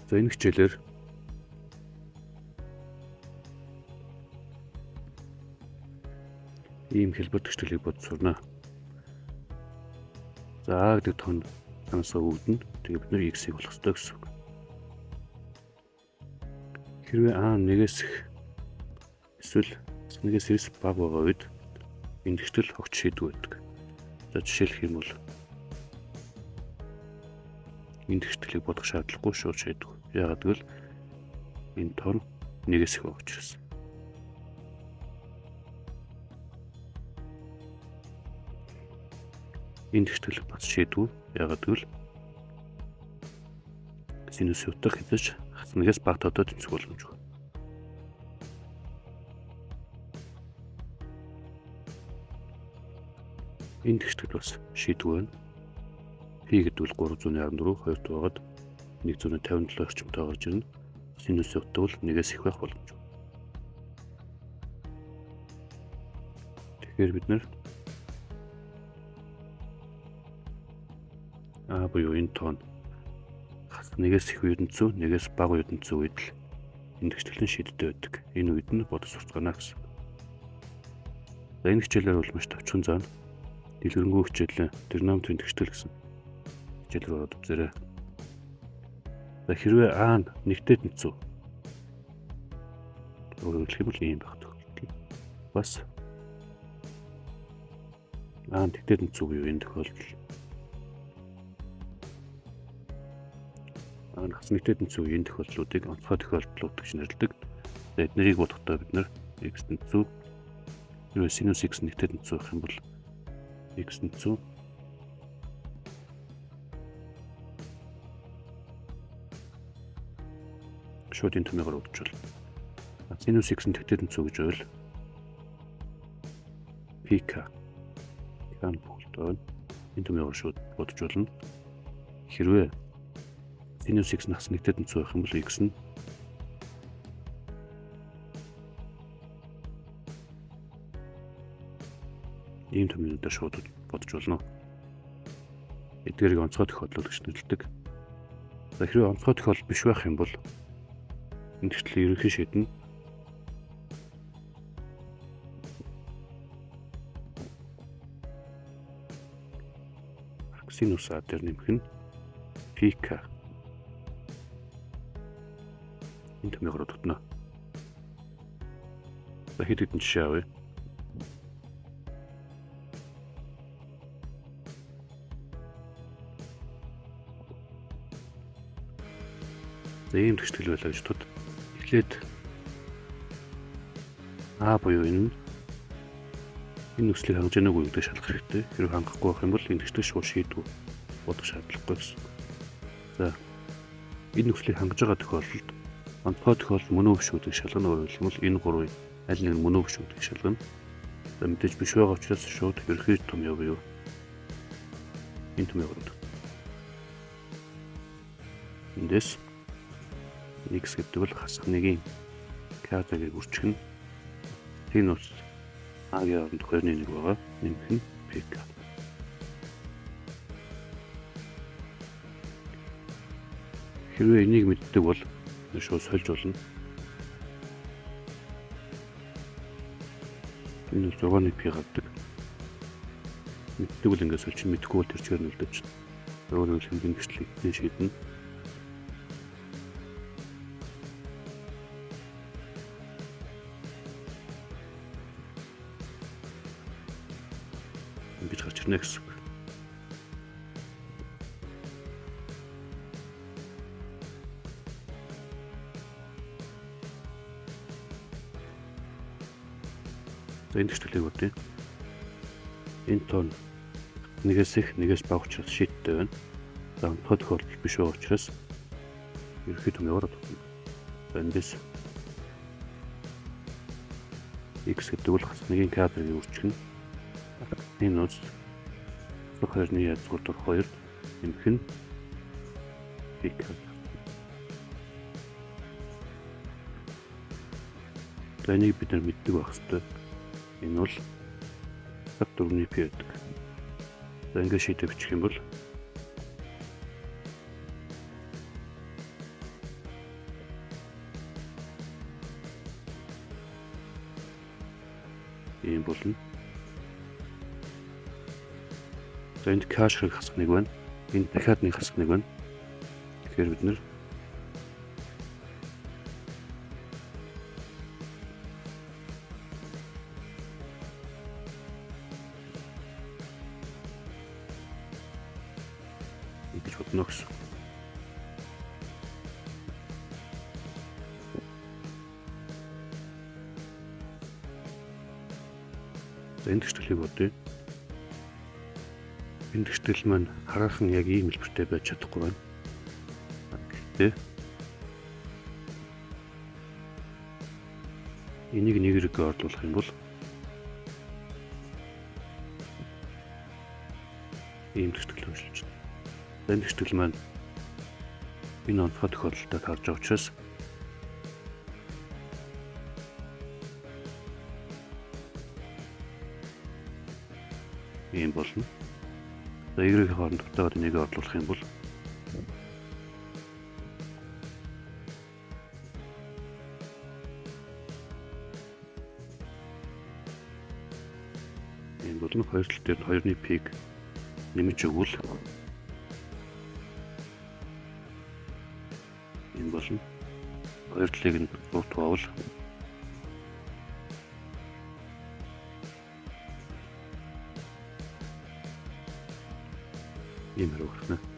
За энэ хичээлээр ийм хэлбэр төчлөлийг бод сурна. За А гэдэг тоонд санаасаа үүднэ. Тэгээ бид нэр x-ийг болох ёстой гэсэн үг. Хэрвээ А нэгээс их эсвэл нэгээс эрс бага байгаа үед энэ төчлөл огт шийдвэр байдаг. За жишээлх юм бол энэ төчлөлийг бодох шаардлагагүй шууд шийдвэр. Яагаад гэвэл энэ тоон нэгээс их байгаа учраас. Энэ төчлөл бас шийдвэр. Яагаад гэвэл синус утга хэвэж хаснагаас бага тодод тэнцэх боломжгүй. Энэ төчлөл бас шийдвэр байна. Пи гэдэг бол 314 2 байгаад 157 орчимтой гарч ирнэ. Синус утга бол нэгээс их байх боломжгүй. Тэгэхээр бид нэр А буюу энэ тоон нэгээс их ертөнцөө, нэгээс бага ертөнцөө үед л энэ төчлөлийн шийдтэй байдаг. Энэ үед нь бодос сурцгаана гэсэн. За энэ хичээлээр бол маш товчхон заана. Дэлгэрэнгүй хичээл тригонометрийн төчлөл гэсэн хичээл рүү ороод үзээрэй. За хэрвээ А нь нэгтэй тэнцүү. Өөрөөр хэлбэл ийм байх тохиолдол. Бас А нь нэгтэй тэнцүү буюу энэ тохиолдол хас нэгтэй тэнцүү энэ тохиолдлуудыг онцгой тохиолдлууд гэж нэрлэдэг. За эднэрийг бодохдоо бид нэр x тэнцүү хэрвээ синус x нэгтэй тэнцүү байх юм бол x тэнцүү шууд энэ томьёогоор өгчвөл синус x нэгтэй тэнцүү гэж байвал pk кан бүгдөө энэ томьёогоор шууд бодож болно. Хэрвээ синус x нас нэгтэй тэнцүү байх юм бол x нь ийм томьёогоор шууд бодож болно. Эдгээрийг онцгой тохиолдол гэж нэрлэдэг. За хэрвээ онцгой тохиолдол биш байх юм бол энэ төчлийг ерөнхий шийднэ. Синус а дээр нэмэх нь pk энэ томьёогоор дутна. За хэд хэдэн жишээ авъя. За ийм төчлөл байлаа гэж тод. Эхлээд А буюу энэ нөхцөлийг хангаж байгааг үгдэж шалгах хэрэгтэй. Хэрвээ хангахгүй байх юм бол энэ төчлийг шууд шийдвэ бодох шаардлагагүй гэсэн. За энэ нөхцөлийг хангаж байгаа тохиолдолд онцгой тохиолдол мөн үү биш үү гэж шалгана. Өөрөөр хэлбэл энэ гурвын аль нэг нь мөн үү биш үү гэж шалгана. За мэдээж биш байгаа учраас шууд ерөнхий томьёо буюу энэ томьёогод. Эндээс x гэдэг бол хасах нэгийн k-ийг үржих нь синус а-гийн оронд 2-1 байгаа. Нэмэх нь pk. Хэрвээ энийг мэддэг бол шууд сольж болно. Энэ 6-ны пи гардаг. Мэддэг бол ингээд сольж мэдгүй бол тэр чигээр нь үлдээч. Өөрөөр хэлбэл энэ төслийг шийднэ. Ингэж гарч ирнэ гэсэн үг. За энэ төчлийг бодъё. Энэ тоон нэгээс их нэгээс бага учраас шийдтэй байна. За онцгой тохиолдол биш байгаа учраас ерөнхий томьёогоор дутна. За эндээс x гэдэг бол хас нэгийн k-ийг үржих нь минус 2-ны язгууртар 2 нэмэх нь pk. За энийг бид нар мэддэг байх хэрэгтэй. Энэ бол 4-ний пи гэдэг. За ингээд шийдэ бичих юм бол Ийм болно. За энд cache хэрэг хасах нэг байна. Энд дахиад нэг хасах нэг байна. Тэгэхээр бид нэр ингэж бодно гэсэн. За энэ тэгшлийг бодъё. Энэ тэгштэл маань хараахан яг ийм хэлбэртэй байж чадахгүй байна. Гэхдээ энийг нэг хэрэгээр орлуулах юм бол ийм тэгштэл үйлчилж байна. Энэ тэгштэл маань энэ онцгой тохиолдолд харж байгаа учраас ийм болно. За Y-ийн хооронд дутаагаар энийг орлуулах юм бол ийм болно. Хоёр тал дээр хоёрны пик нэмж өгвөл ийм болно. Хоёр талыг нь дуутгавал ийм хэрэг гарна.